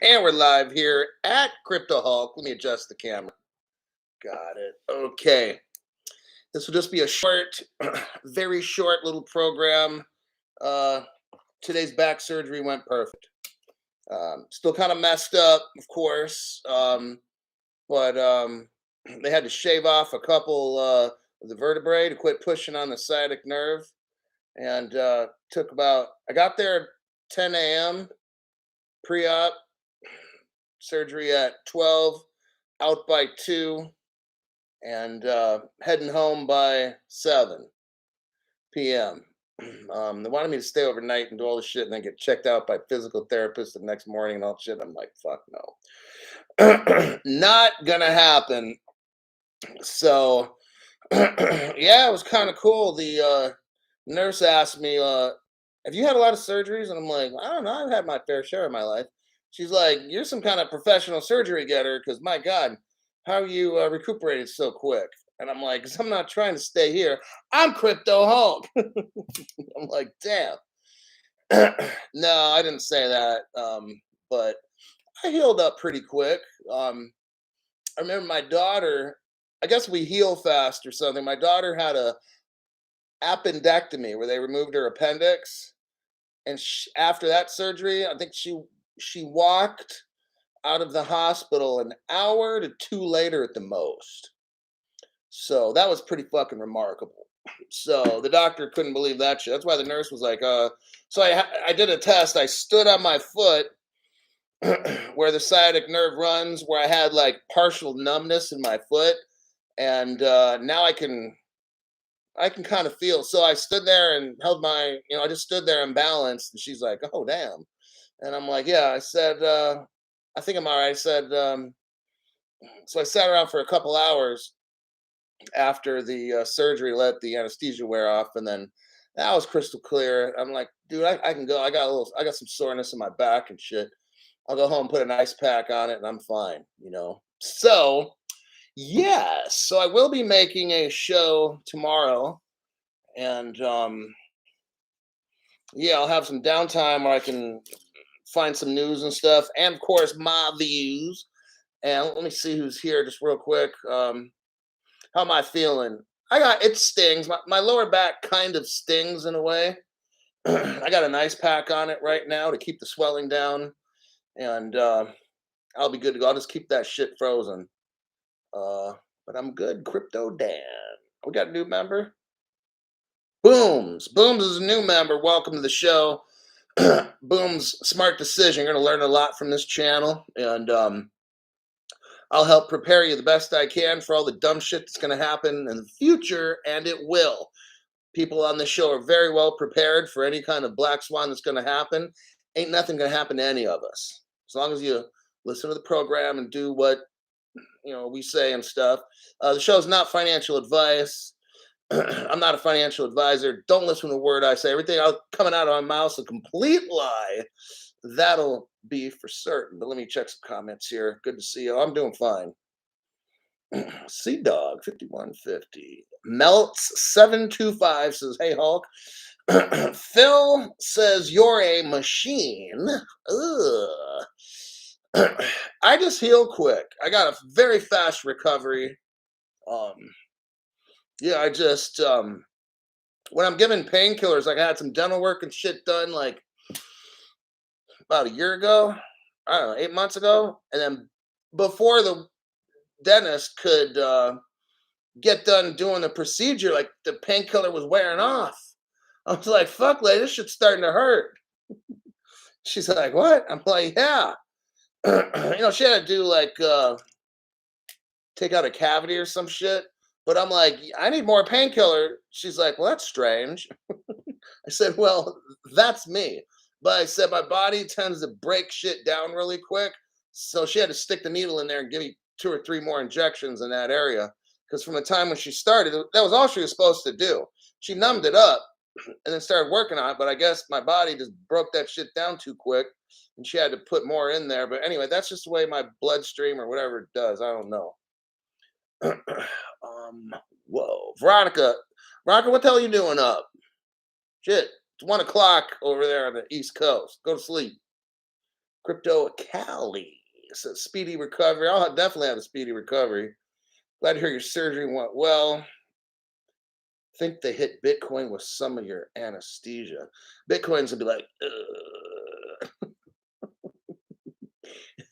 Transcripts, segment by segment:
And we're live here at Crypto Hulk. Let me adjust the camera. Got it. Okay. This will just be a short, very short little program. Uh, Today's back surgery went perfect. Still kind of messed up, of course, but they had to shave off a couple of the vertebrae to quit pushing on the sciatic nerve. And took about, I got there at 10 a.m. pre op, surgery at 12, out by 2, and heading home by 7 p.m. They wanted me to stay overnight and do all this shit and then get checked out by physical therapists the next morning and all shit. I'm like, fuck no. Not gonna happen. So, yeah, it was kind of cool. The nurse asked me, have you had a lot of surgeries? And I'm like, I don't know. I've had my fair share of my life. She's like, you're some kind of professional surgery getter because my God, how you recuperated so quick? And I'm like, because I'm not trying to stay here. I'm Crypto Hulk. I'm like, damn. No, I didn't say that. But I healed up pretty quick. I remember my daughter, I guess we heal fast or something. My daughter had a appendectomy where they removed her appendix, and after that surgery, I think she walked out of the hospital an hour to two later at the most. So that was pretty fucking remarkable. So the doctor couldn't believe that shit. That's why the nurse was like, so I did a test. I stood on my foot where the sciatic nerve runs, where I had like partial numbness in my foot, and now I can kind of feel. So I stood there and held my, I just stood there and balanced. And she's like, "Oh, damn." And I'm like, "Yeah." I said, "I think I'm all right." I said, so I sat around for a couple hours after the surgery, let the anesthesia wear off, and then that was crystal clear. I'm like, dude, I can go. I got some soreness in my back and shit. I'll go home, put an ice pack on it, and I'm fine. So, yeah, so I will be making a show tomorrow, and yeah, I'll have some downtime where I can find some news and stuff, and of course my views. And let me see who's here just real quick. How am I feeling? It stings. My lower back kind of stings in a way. I got an ice pack on it right now to keep the swelling down, and I'll be good to go. I'll just keep that shit frozen. But I'm good. Crypto Dan. We got a new member. Booms. Booms is a new member. Welcome to the show. Boom's smart decision. You're going to learn a lot from this channel, and I'll help prepare you the best I can for all the dumb shit that's going to happen in the future, and it will. People on this show are very well prepared for any kind of black swan that's going to happen. Ain't nothing going to happen to any of us as long as you listen to the program and do what we say and stuff. The show's not financial advice. I'm not a financial advisor. Don't listen to a word I say. Everything coming out of my mouth is a complete lie. That'll be for certain. But let me check some comments here. Good to see you. I'm doing fine. Sea Dog 5150. Melts 725 says, "Hey Hulk." Phil says, "You're a machine." Ugh. I just heal quick. I got a very fast recovery. Um, yeah, I just when I'm given painkillers, like I had some dental work and shit done like about a year ago. I don't know, 8 months ago, and then before the dentist could get done doing the procedure, like the painkiller was wearing off. I was like, "Fuck, lady, this shit's starting to hurt." She's like, "What?" I'm like, "Yeah." She had to do like take out a cavity or some shit. But I'm like, "I need more painkiller." She's like, "Well, that's strange." I said, "Well, that's me." But I said, my body tends to break shit down really quick. So she had to stick the needle in there and give me 2 or 3 more injections in that area. Because from the time when she started, that was all she was supposed to do. She numbed it up and then started working on it. But I guess my body just broke that shit down too quick. And she had to put more in there. But anyway, that's just the way my bloodstream or whatever it does. I don't know. Whoa. Veronica. Veronica, what the hell are you doing up? Shit. It's 1 o'clock over there on the East Coast. Go to sleep. Crypto Cali says speedy recovery. I'll definitely have a speedy recovery. Glad to hear your surgery went well. Think they hit Bitcoin with some of your anesthesia. Bitcoins would be like,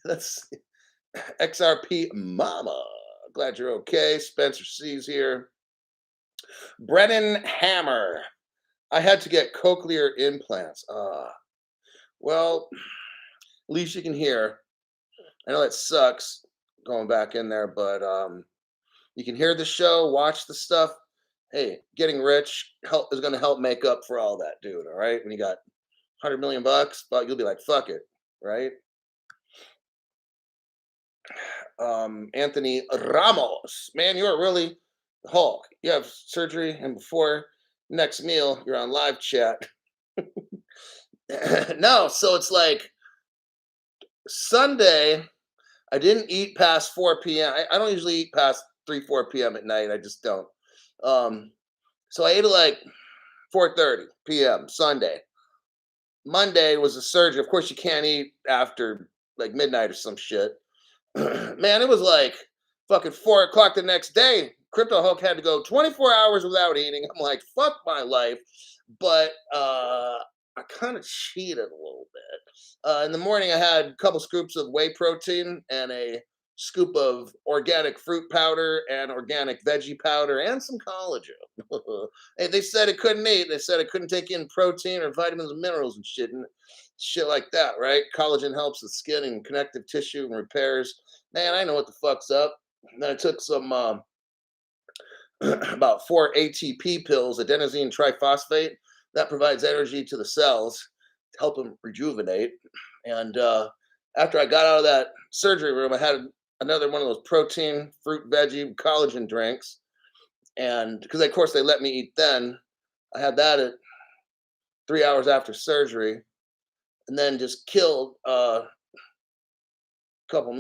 that's XRP Mama. Glad you're okay. Spencer C's here. Brennan Hammer. I had to get cochlear implants. Well, at least you can hear. I know it sucks going back in there, but you can hear the show, watch the stuff. Hey, getting rich is going to help make up for all that, dude. All right, when you got 100 million bucks, but you'll be like, fuck it, right? Anthony Ramos, man, you are really the Hulk. You have surgery, and before next meal, you're on live chat. No, so it's like Sunday. I didn't eat past 4 p.m. I don't usually eat past 3, 4 p.m. at night. I just don't. Um, so I ate at like 4:30 p.m. Sunday. Monday was a surgery. Of course, you can't eat after like midnight or some shit. Man, it was like fucking 4 o'clock the next day. Crypto Hulk had to go 24 hours without eating. I'm like, fuck my life. But I kind of cheated a little bit. In the morning, I had a couple scoops of whey protein and a scoop of organic fruit powder and organic veggie powder and some collagen. Hey, they said it couldn't eat. They said it couldn't take in protein or vitamins and minerals and shit like that, right? Collagen helps the skin and connective tissue and repairs. Man, I know what the fuck's up. And then I took some about 4 ATP pills, adenosine triphosphate, that provides energy to the cells to help them rejuvenate. And after I got out of that surgery room, I had another one of those protein, fruit, veggie, collagen drinks. And because, of course, they let me eat then, I had that at 3 hours after surgery, and then just killed a couple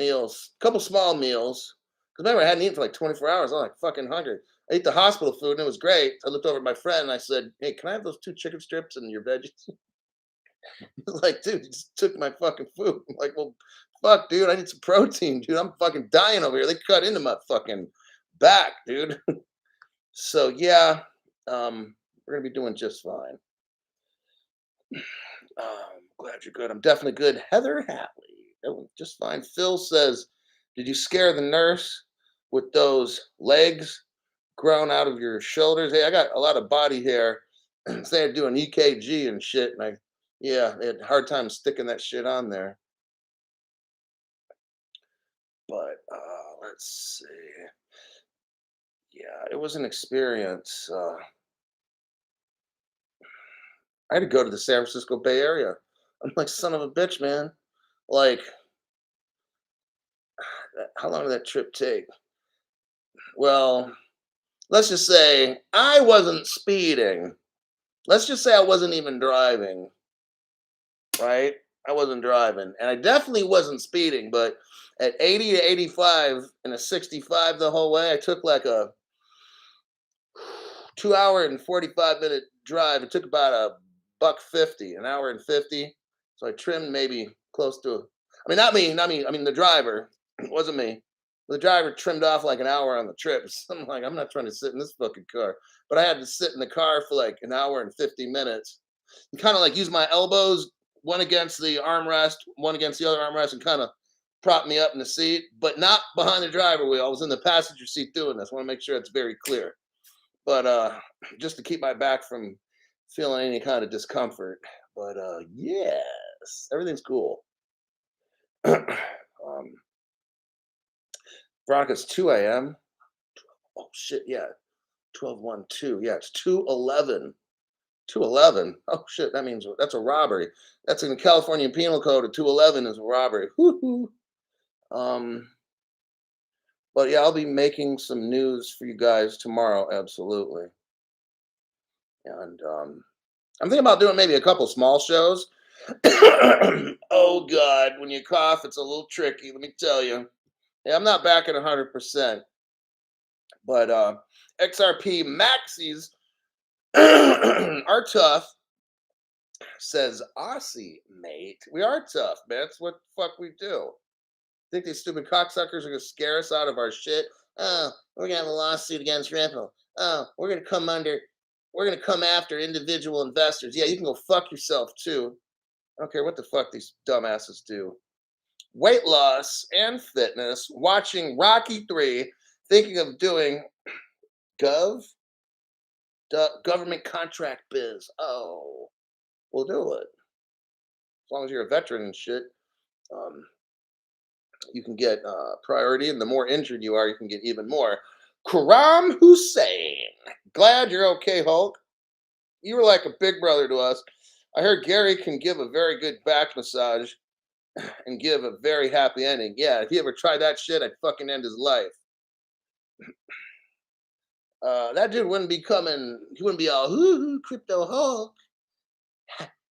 small meals. Because remember, I hadn't eaten for like 24 hours. I was like fucking hungry. I ate the hospital food and it was great. I looked over at my friend and I said, "Hey, can I have those 2 chicken strips and your veggies?" He was like, "Dude, you just took my fucking food." I'm like, "Well, fuck, dude, I need some protein, dude. I'm fucking dying over here. They cut into my fucking back, dude." So yeah, we're gonna be doing just fine. Glad you're good. I'm definitely good. Heather Hatley, oh, just fine. Phil says, "Did you scare the nurse with those legs grown out of your shoulders?" Hey, I got a lot of body hair. So they had to do an EKG and shit, and yeah, they had a hard time sticking that shit on there. But let's see. Yeah, it was an experience. I had to go to the San Francisco Bay Area. I'm like, son of a bitch, man. Like, how long did that trip take? Well, let's just say I wasn't speeding. Let's just say I wasn't even driving, right? I wasn't driving. And I definitely wasn't speeding, but at 80 to 85 and a 65 the whole way, I took like a 2 hour and 45 minute drive. It took about a buck 50, an hour and 50. So I trimmed maybe close to, I mean, not me, not me. I mean, the driver, it wasn't me. The driver trimmed off like an hour on the trip. So I'm like, I'm not trying to sit in this fucking car. But I had to sit in the car for like an hour and 50 minutes and kind of like use my elbows, one against the armrest, one against the other armrest, and kind of prop me up in the seat, but not behind the driver wheel. I was in the passenger seat doing this. I want to make sure it's very clear. But just to keep my back from feeling any kind of discomfort. But yes, everything's cool. um, Veronica's 2 a.m. Oh shit, yeah. 12:12. Yeah, it's 2:11. 2:11. Oh shit, that means that's a robbery. That's in the California Penal Code. A 2:11 is a robbery. Woo-hoo. Um, but yeah, I'll be making some news for you guys tomorrow, absolutely. And I'm thinking about doing maybe a couple small shows. Oh God, when you cough, it's a little tricky. Let me tell you. Yeah, I'm not back at 100%, but XRP maxis are tough. Says Aussie, mate. We are tough, man. That's what the fuck we do. Think these stupid cocksuckers are gonna scare us out of our shit? Oh, we're gonna have a lawsuit against Ripple. Oh, we're gonna come after individual investors. Yeah, you can go fuck yourself too. I don't care what the fuck these dumbasses do. Weight loss and fitness, watching Rocky 3, thinking of doing gov, government contract biz. Oh, we'll do it. As long as you're a veteran and shit, um, you can get priority, and the more injured you are, you can get even more. Karam Hussein. Glad you're okay, Hulk. You were like a big brother to us. I heard Gary can give a very good back massage and give a very happy ending. Yeah, if he ever tried that shit, I'd fucking end his life. That dude wouldn't be coming. He wouldn't be all ooh, crypto Hulk,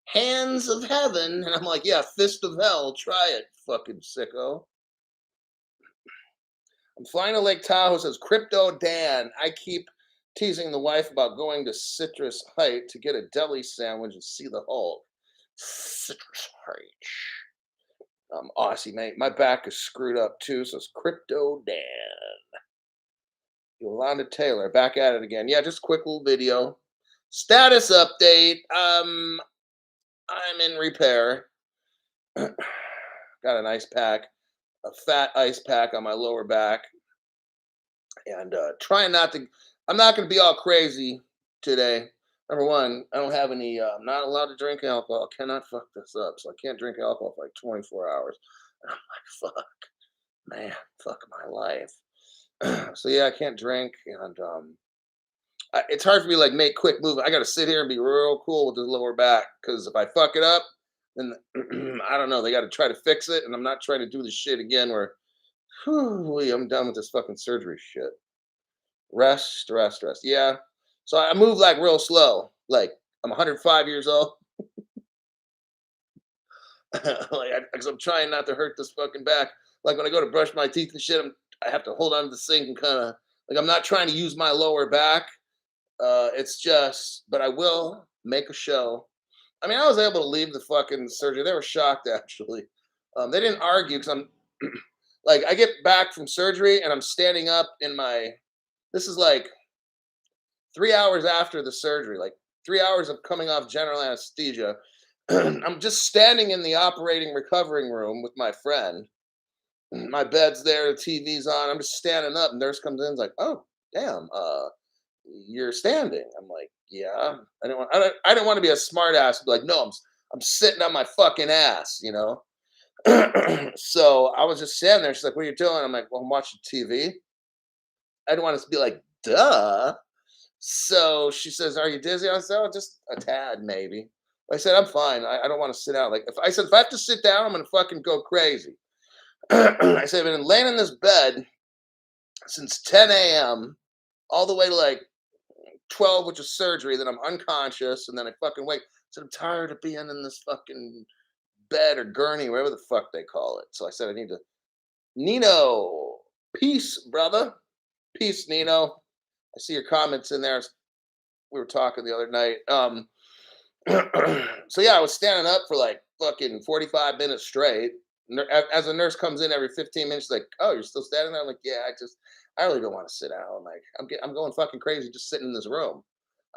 hands of heaven, and I'm like, yeah, fist of hell. Try it, fucking sicko. I'm flying to Lake Tahoe. Says Crypto Dan. I keep teasing the wife about going to Citrus Height to get a deli sandwich and see the Hulk. Citrus Height. Aussie mate. My back is screwed up too. Says Crypto Dan. Yolanda Taylor, back at it again. Yeah, just a quick little video. Status update. I'm in repair. Got an ice pack, a fat ice pack on my lower back, and trying not to. I'm not going to be all crazy today. Number one, I don't have any. I'm not allowed to drink alcohol. Cannot fuck this up, so I can't drink alcohol for like 24 hours. And I'm like, fuck, man, fuck my life. So yeah, I can't drink, and it's hard for me to like make quick move. I got to sit here and be real cool with the lower back because if I fuck it up, then I don't know. They got to try to fix it, and I'm not trying to do this shit again. Where whew, I'm done with this fucking surgery shit. Rest, rest, rest. Yeah. So I move like real slow. Like I'm 105 years old. Like because I'm trying not to hurt this fucking back. Like when I go to brush my teeth and shit, I have to hold on to the sink and kind of like I'm not trying to use my lower back. It's just, but I will make a show. I mean, I was able to leave the fucking surgery. They were shocked actually. They didn't argue because I'm like I get back from surgery and I'm standing up in my. This is like 3 hours after the surgery, like 3 hours of coming off general anesthesia. I'm just standing in the operating recovering room with my friend. My bed's there, the TV's on. I'm just standing up. Nurse comes in, is like, "Oh, damn, you're standing." I'm like, "Yeah." I didn't want to be a smart ass. Be like, "No, I'm sitting on my fucking ass," you know. So I was just standing there. She's like, "What are you doing?" I'm like, "Well, I'm watching TV." I didn't want to be like, "Duh." So she says, "Are you dizzy?" I said, "Oh, just a tad, maybe." I said, "I'm fine. I don't want to sit out." Like if I have to sit down, I'm gonna fucking go crazy. I said, "I've been laying in this bed since 10 a.m. all the way to like 12, which is surgery. Then I'm unconscious, and then I fucking wake." I said, "I'm tired of being in this fucking bed or gurney, whatever the fuck they call it." So I said, "I need to." Nino, peace, brother. Peace, Nino. I see your comments in there. We were talking the other night. So yeah, I was standing up for like fucking 45 minutes straight. As a nurse comes in every 15 minutes, like, "Oh, you're still standing there?" I'm like, "Yeah, I really don't want to sit down. Like, I'm going fucking crazy just sitting in this room."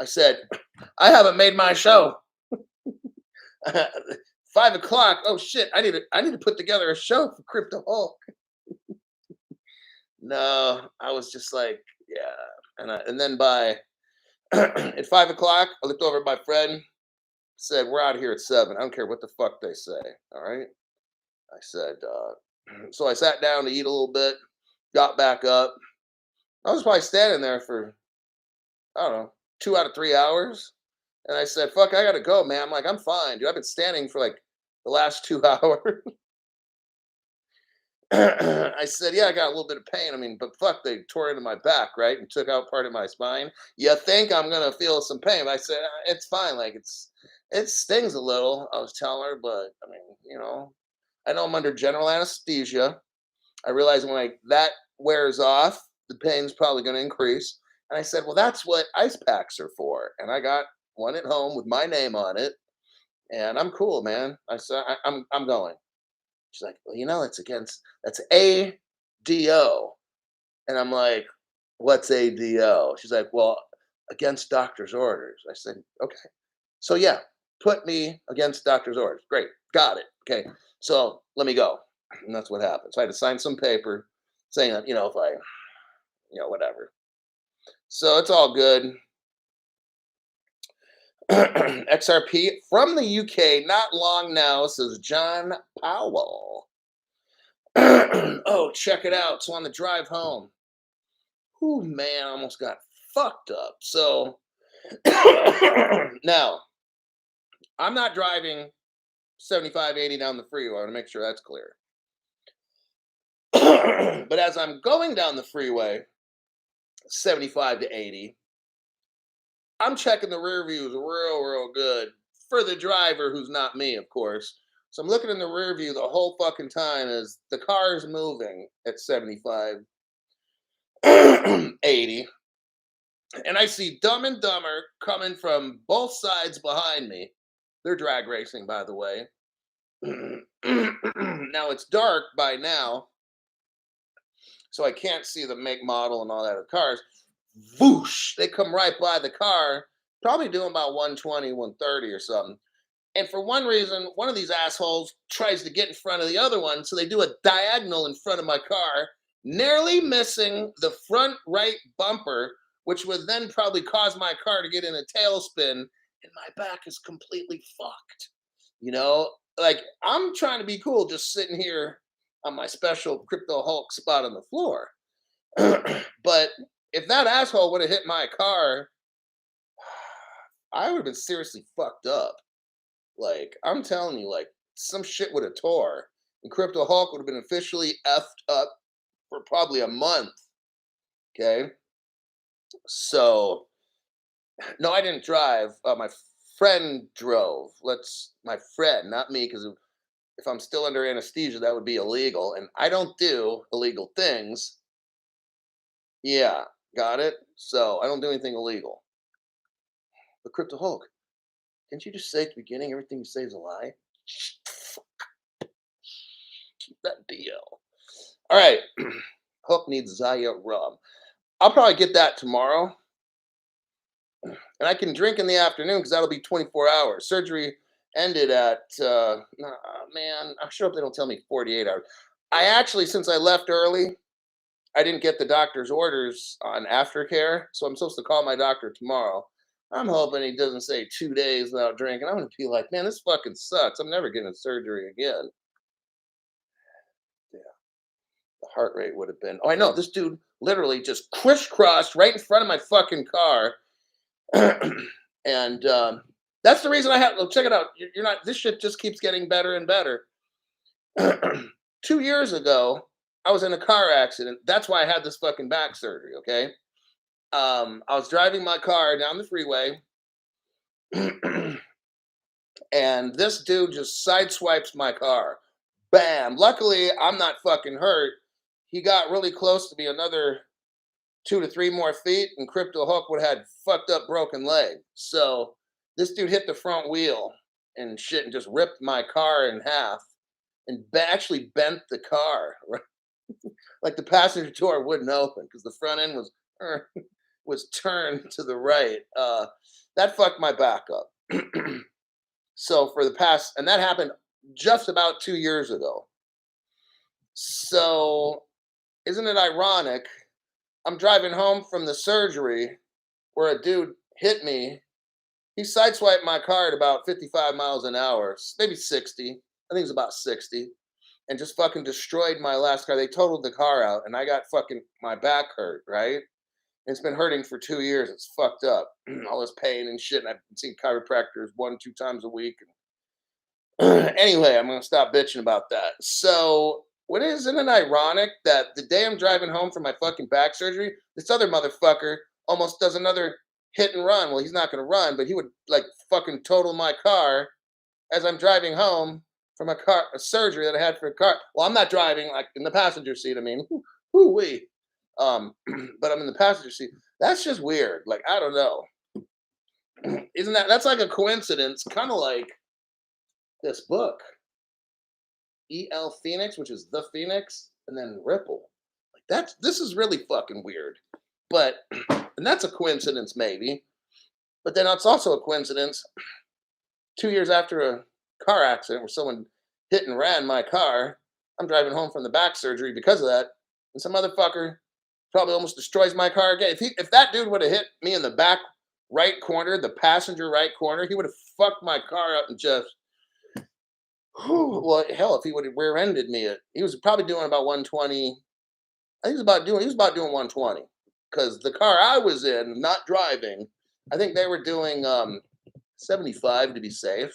I said, "I haven't made my show." 5 o'clock. Oh shit! I need to put together a show for Crypto Hulk. No, I was just like, yeah, and then by at 5 o'clock, I looked over at my friend, said, "We're out of here at 7. I don't care what the fuck they say." All right. I said, so I sat down to eat a little bit, got back up. I was probably standing there for, I don't know, 2 out of 3 hours. And I said, "Fuck, I gotta go, man." I'm like, "I'm fine, dude. I've been standing for like the last 2 hours." I said, "Yeah, I got a little bit of pain. I mean, but fuck, they tore into my back, right? And took out part of my spine. You think I'm gonna feel some pain?" But I said, It's fine. Like it stings a little." I was telling her, but I mean, I know I'm under general anesthesia. I realize when that wears off, the pain's probably gonna increase. And I said, "Well, that's what ice packs are for." And I got one at home with my name on it. And I'm cool, man. I said, I'm going. She's like, well, that's ADO. And I'm like, what's ADO? She's like, well, against doctor's orders. I said, okay. So yeah, put me against doctor's orders. Great. Got it. Okay. So let me go. And that's what happened. So I had to sign some paper saying that, if I, whatever. So it's all good. XRP from the UK, not long now, says John Powell. Oh, check it out. So on the drive home, oh man, I almost got fucked up. So now I'm not driving 75, 80 down the freeway. I want to make sure that's clear. But as I'm going down the freeway, 75 to 80, I'm checking the rear views real good for the driver who's not me, of course. So I'm looking in the rear view the whole fucking time as the car is moving at 75, 80. And I see Dumb and Dumber coming from both sides behind me. They're drag racing, by the way. Now it's dark by now, so I can't see the make, model, and all that of the cars. Whoosh! They come right by the car, probably doing about 120, 130 or something. And for one reason, one of these assholes tries to get in front of the other one, so they do a diagonal in front of my car, narrowly missing the front right bumper, which would then probably cause my car to get in a tailspin, and my back is completely fucked. Like I'm trying to be cool, just sitting here on my special Crypto Hulk spot on the floor. But if that asshole would have hit my car, I would have been seriously fucked up. Like, I'm telling you, like, some shit would have tore. And Crypto Hulk would have been officially effed up for probably a month. Okay. So, no, I didn't drive. My friend drove. My friend, not me, because if I'm still under anesthesia, that would be illegal. And I don't do illegal things. Yeah, got it. So, I don't do anything illegal. But Crypto Hulk, didn't you just say at the beginning everything you say is a lie? Keep that deal. All right. Hook needs Zaya rum. I'll probably get that tomorrow. And I can drink in the afternoon because that'll be 24 hours. Surgery ended at, man, I sure hope they don't tell me 48 hours. I actually, since I left early, I didn't get the doctor's orders on aftercare. So I'm supposed to call my doctor tomorrow. I'm hoping he doesn't say 2 days without drinking. I'm going to be like, man, this fucking sucks. I'm never getting surgery again. Yeah. The heart rate would have been. Oh, I know. This dude literally just crisscrossed right in front of my fucking car. And that's the reason I have. Look, check it out. You're not. This shit just keeps getting better and better. 2 years ago, I was in a car accident. That's why I had this fucking back surgery. Okay. I was driving my car down the freeway, and this dude just sideswipes my car. Bam! Luckily, I'm not fucking hurt. He got really close to me, another 2 to 3 more feet, and Crypto Hook would have had fucked up broken leg. So this dude hit the front wheel and shit, and just ripped my car in half, and actually bent the car. Right? Like the passenger door wouldn't open because the front end was turned to the right. That fucked my back up. So for the past, and that happened just about 2 years ago. So isn't it ironic? I'm driving home from the surgery where a dude hit me. He sideswiped my car at about 55 miles an hour, maybe 60. I think it was about 60, and just fucking destroyed my last car. They totaled the car out, and I got fucking my back hurt, right? It's been hurting for 2 years. It's fucked up. All this pain and shit. And I've been seeing chiropractors 1, 2 times a week. Anyway, I'm gonna stop bitching about that. So, isn't it ironic that the day I'm driving home from my fucking back surgery, this other motherfucker almost does another hit and run. Well, he's not gonna run, but he would like fucking total my car as I'm driving home from a surgery that I had for a car. Well, I'm not driving, like in the passenger seat. I mean, whoo-wee. But I'm in the passenger seat. That's just weird. Like, I don't know. That's like a coincidence, kind of like this book, E.L. Phoenix, which is the Phoenix, and then Ripple. Like this is really fucking weird. But and that's a coincidence, maybe. But then it's also a coincidence. 2 years after a car accident where someone hit and ran my car, I'm driving home from the back surgery because of that, and some motherfucker probably almost destroys my car again. If that dude would have hit me in the back right corner, the passenger right corner, he would have fucked my car up and just. Well, hell, if he would have rear-ended me, he was probably doing about 120. I think he was about doing 120 because the car I was in, not driving, I think they were doing 75 to be safe.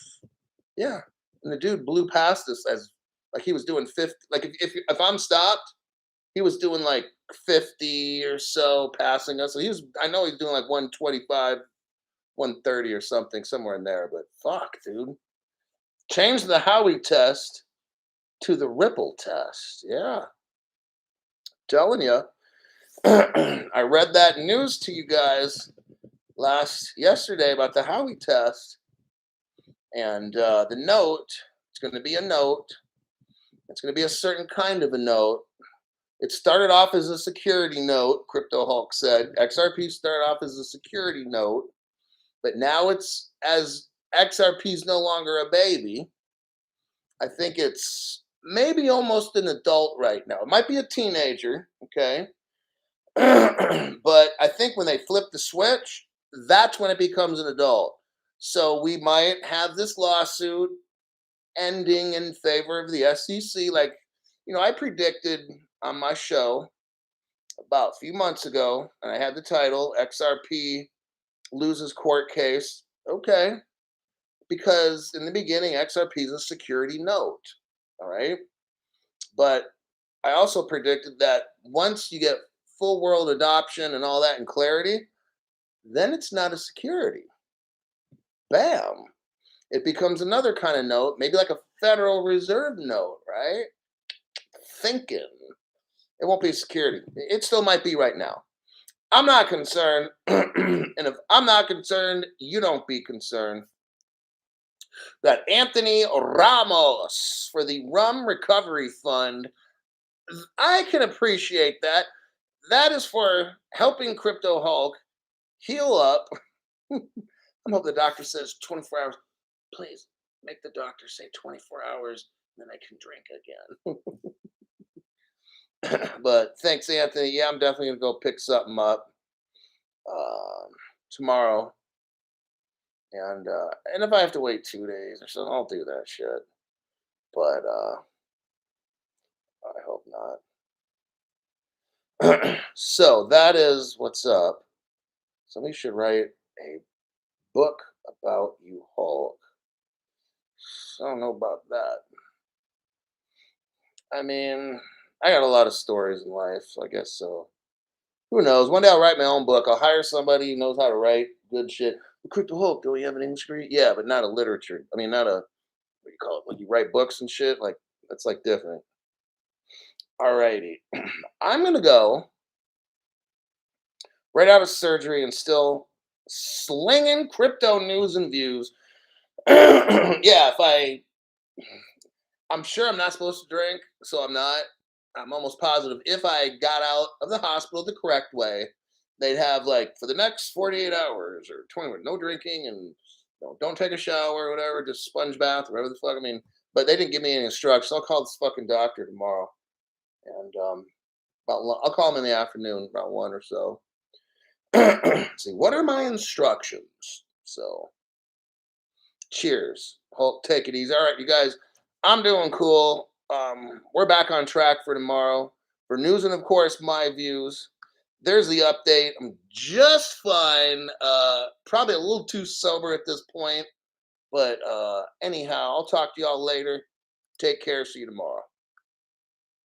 Yeah, and the dude blew past us as like he was doing 50. Like if I'm stopped, he was doing like 50 or so passing us. So I know he's doing like 125, 130 or something, somewhere in there. But fuck, dude, change the Howie test to the Ripple test. Yeah, telling you. I read that news to you guys yesterday about the Howie test, and the note. It's going to be a note. It's going to be a certain kind of a note. It started off as a security note. Crypto Hulk said XRP started off as a security note, but now it's as XRP is no longer a baby. I think it's maybe almost an adult right now. It might be a teenager, okay? But I think when they flip the switch, that's when it becomes an adult. So we might have this lawsuit ending in favor of the SEC. Like, I predicted on my show about a few months ago, and I had the title XRP loses court case. Okay. Because in the beginning, XRP is a security note. All right. But I also predicted that once you get full world adoption and all that and clarity, then it's not a security. Bam. It becomes another kind of note, maybe like a Federal Reserve note, right? Thinking. It won't be security. It still might be right now. I'm not concerned. And if I'm not concerned, you don't be concerned. That Anthony Ramos for the Rum Recovery Fund, I can appreciate that. That is for helping Crypto Hulk heal up. I hope the doctor says 24 hours. Please make the doctor say 24 hours, and then I can drink again. But thanks, Anthony. Yeah, I'm definitely going to go pick something up tomorrow. And if I have to wait 2 days or something, I'll do that shit. But I hope not. So that is what's up. Somebody should write a book about you, Hulk. I don't know about that. I mean, I got a lot of stories in life, so I guess so. Who knows? One day I'll write my own book. I'll hire somebody who knows how to write good shit. Crypto Hulk, do we have an English degree? Yeah, but not a literature. I mean, not a, what do you call it? When you write books and shit, like, that's like different. Alrighty. I'm going to go right out of surgery and still slinging crypto news and views. Yeah, I'm sure I'm not supposed to drink, so I'm not. I'm almost positive if I got out of the hospital the correct way, they'd have like for the next 48 hours or 20 hours, no drinking and don't take a shower or whatever, just sponge bath, whatever the fuck. I mean, but they didn't give me any instructions. I'll call this fucking doctor tomorrow, and I'll call him in the afternoon about 1 or so. See, what are my instructions? So, cheers. Hulk, take it easy. All right, you guys, I'm doing cool. We're back on track for tomorrow for news and of course my views. There's the update. I'm just fine. Probably a little too sober at this point, but anyhow, I'll talk to y'all later. Take care. See you tomorrow.